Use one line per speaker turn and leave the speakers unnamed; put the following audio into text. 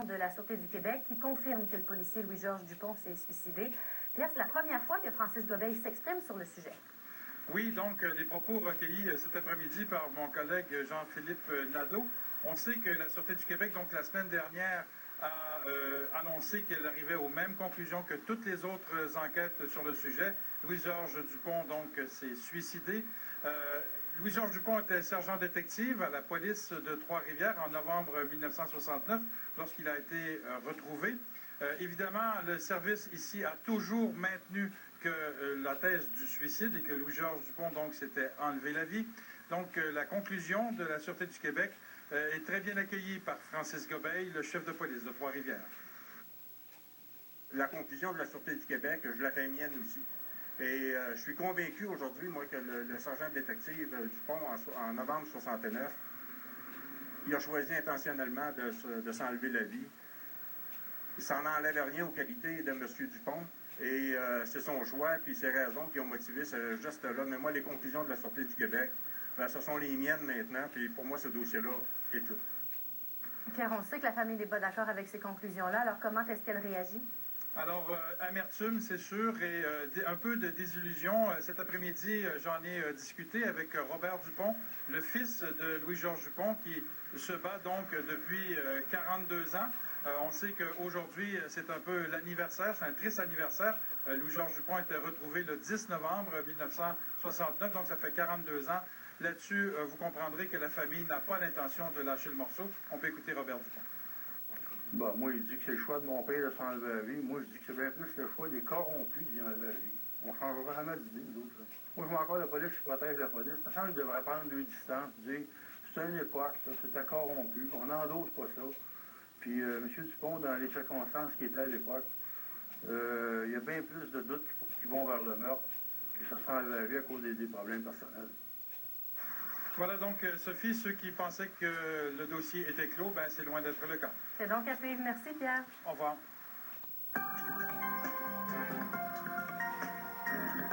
de la Sûreté du Québec qui confirme que le policier Louis-Georges Dupont s'est suicidé. Pierre, c'est la première fois que Francis Gobeil s'exprime sur le sujet.
Oui, donc des propos recueillis cet après-midi par mon collègue Jean-Philippe Nadeau. On sait que la Sûreté du Québec, donc la semaine dernière, a annoncé qu'elle arrivait aux mêmes conclusions que toutes les autres enquêtes sur le sujet. Louis-Georges Dupont, donc, s'est suicidé. Louis-Georges Dupont était sergent détective à la police de Trois-Rivières en novembre 1969, lorsqu'il a été retrouvé. Évidemment, le service ici a toujours maintenu que la thèse du suicide et que Louis-Georges Dupont, donc, s'était enlevé la vie. Donc, la conclusion de la Sûreté du Québec est très bien accueillie par Francis Gobeil, le chef de police de Trois-Rivières.
La conclusion de la Sûreté du Québec, je la fais mienne aussi. Et je suis convaincu aujourd'hui, moi, que le sergent détective Dupont, en novembre 69, il a choisi intentionnellement de s'enlever la vie. Il s'en enlève rien aux qualités de M. Dupont. Et c'est son choix, puis ses raisons qui ont motivé ce geste-là. Mais moi, les conclusions de la Sûreté du Québec, ben, ce sont les miennes maintenant, puis pour moi, ce dossier-là est tout.
Pierre, on sait que la famille n'est pas d'accord avec ces conclusions-là. Alors, comment est-ce qu'elle réagit?
Alors, amertume, c'est sûr, et un peu de désillusion. Cet après-midi, j'en ai discuté avec Robert Dupont, le fils de Louis-Georges Dupont, qui se bat donc depuis 42 ans. On sait qu'aujourd'hui, c'est un peu l'anniversaire, c'est un triste anniversaire. Louis-Georges Dupont était retrouvé le 10 novembre 1969, donc ça fait 42 ans. Là-dessus, vous comprendrez que la famille n'a pas l'intention de lâcher le morceau. On peut écouter Robert Dupont.
Bon, moi, il dit que c'est le choix de mon père de s'enlever la vie. Moi, je dis que c'est bien plus le choix des corrompus d'y enlever la vie. On change vraiment d'idée, nous autres. Là. Moi, je vois encore la police, je protège la police. Ça semble devrait prendre deux distances, dire c'est une époque, ça, c'était corrompu. On n'endosse pas ça. Puis, M. Dupont, dans les circonstances qui étaient à l'époque, il y a bien plus de doutes qui vont vers le meurtre que ça se fait enlever la vie à cause des problèmes personnels.
Voilà donc, Sophie, ceux qui pensaient que le dossier était clos, ben c'est loin d'être le cas.
C'est donc à suivre. Merci, Pierre.
Au revoir.